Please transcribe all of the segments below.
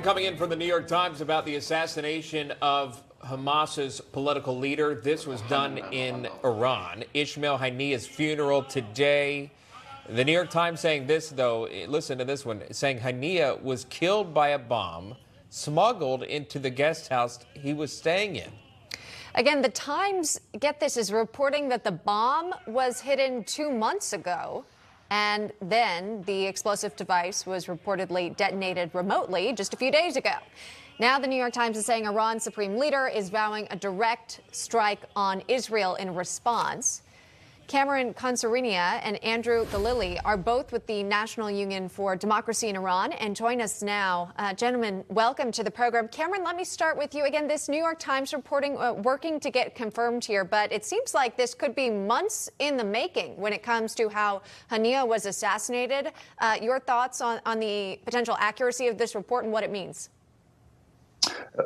Coming in from the New York Times about the assassination of Hamas's political leader. This was done in Iran. Ismail Haniyeh's funeral today. The New York Times saying this, though, listen to this one, saying Haniyeh was killed by a bomb smuggled into the guest house he was staying in. Again, the Times, get this, is reporting that the bomb was hidden 2 months ago. And then the explosive device was reportedly detonated remotely just a few days ago. Now the New York Times is saying Iran's supreme leader is vowing a direct strike on Israel in response. Cameron Khansarinia and Andrew Galili are both with the National Union for Democracy in Iran and join us now. Gentlemen, welcome to the program. Cameron, let me start with you. Again, this New York Times reporting, working to get confirmed here, but it seems like this could be months in the making when it comes to how Haniyeh was assassinated. Your thoughts on the potential accuracy of this report and what it means?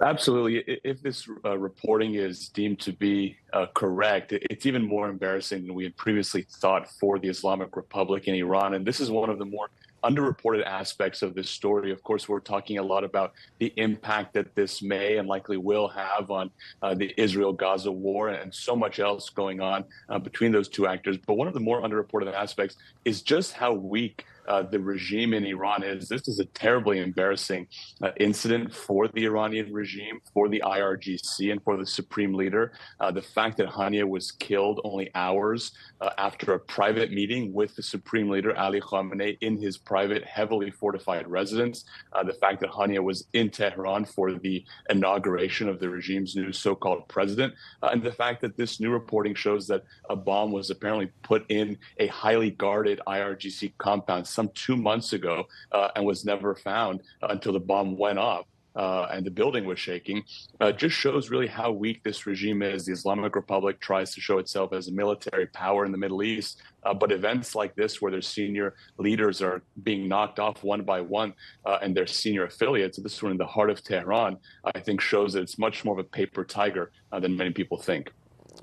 Absolutely. If this reporting is deemed to be correct, it's even more embarrassing than we had previously thought for the Islamic Republic in Iran. And this is one of the more underreported aspects of this story. Of course, we're talking a lot about the impact that this may and likely will have on the Israel-Gaza war and so much else going on between those two actors. But one of the more underreported aspects is just how weak the regime in Iran is. This is a terribly embarrassing incident for the Iranian regime, for the IRGC, and for the supreme leader. The fact that Haniyeh was killed only hours after a private meeting with the supreme leader, Ali Khamenei, in his private, heavily fortified residence. The fact that Haniyeh was in Tehran for the inauguration of the regime's new so-called president. And the fact that this new reporting shows that a bomb was apparently put in a highly guarded IRGC compound some 2 months ago and was never found until the bomb went off and the building was shaking, just shows really how weak this regime is. The Islamic Republic tries to show itself as a military power in the Middle East, but events like this where their senior leaders are being knocked off one by one and their senior affiliates, this one in the heart of Tehran, I think shows that it's much more of a paper tiger than many people think.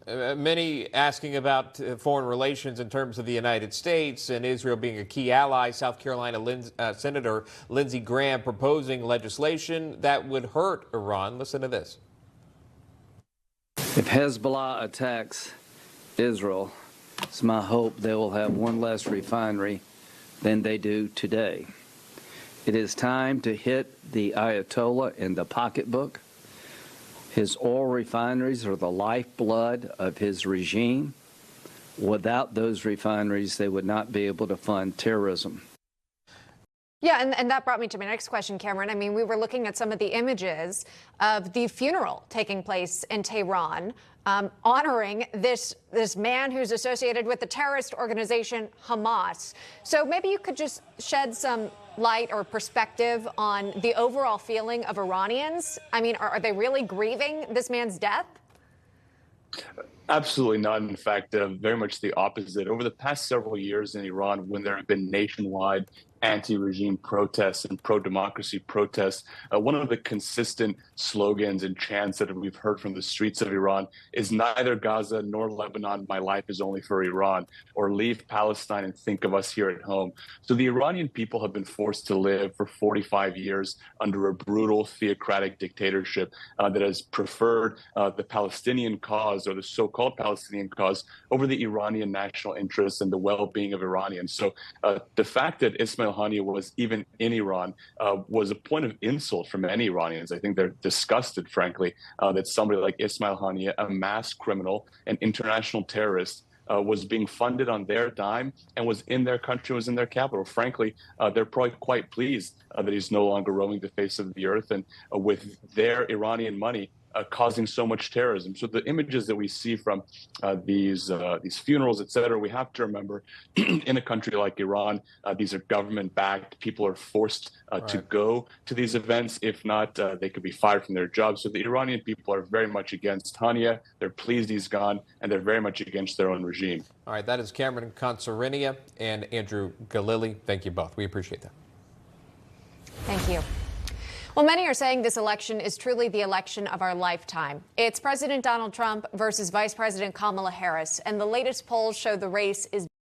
Many asking about foreign relations in terms of the United States and Israel being a key ally. South Carolina Senator Lindsey Graham proposing legislation that would hurt Iran. Listen to this. If Hezbollah attacks Israel, it's my hope they will have one less refinery than they do today. It is time to hit the Ayatollah in the pocketbook. His oil refineries are the lifeblood of his regime. Without those refineries, they would not be able to fund terrorism. Yeah, and that brought me to my next question, Cameron. I mean, we were looking at some of the images of the funeral taking place in Tehran, honoring this man who's associated with the terrorist organization Hamas. So maybe you could just shed some light or perspective on the overall feeling of Iranians. I mean, are they really grieving this man's death? Absolutely not. In fact, very much the opposite. Over the past several years in Iran, when there have been nationwide anti-regime protests and pro-democracy protests, one of the consistent slogans and chants that we've heard from the streets of Iran is neither Gaza nor Lebanon, my life is only for Iran, or leave Palestine and think of us here at home. So the Iranian people have been forced to live for 45 years under a brutal theocratic dictatorship that has preferred the Palestinian cause, or the so-called Palestinian cause, over the Iranian national interests and the well-being of Iranians. So the fact that Ismail Haniyeh was even in Iran was a point of insult for many Iranians. I think they're disgusted, frankly, that somebody like Ismail Haniyeh, a mass criminal, an international terrorist, was being funded on their dime and was in their country, was in their capital. Frankly, they're probably quite pleased that he's no longer roaming the face of the earth and with their Iranian money causing so much terrorism. So the images that we see from these funerals, et cetera, we have to remember in a country like Iran, these are government-backed. People are forced to go to these events. If not, they could be fired from their jobs. So the Iranian people are very much against Haniyeh. They're pleased he's gone, and they're very much against their own regime. All right, that is Cameron Khansarinia and Andrew Galili. Thank you both. We appreciate that. Thank you. Well, many are saying this election is truly the election of our lifetime. It's President Donald Trump versus Vice President Kamala Harris, and the latest polls show the race is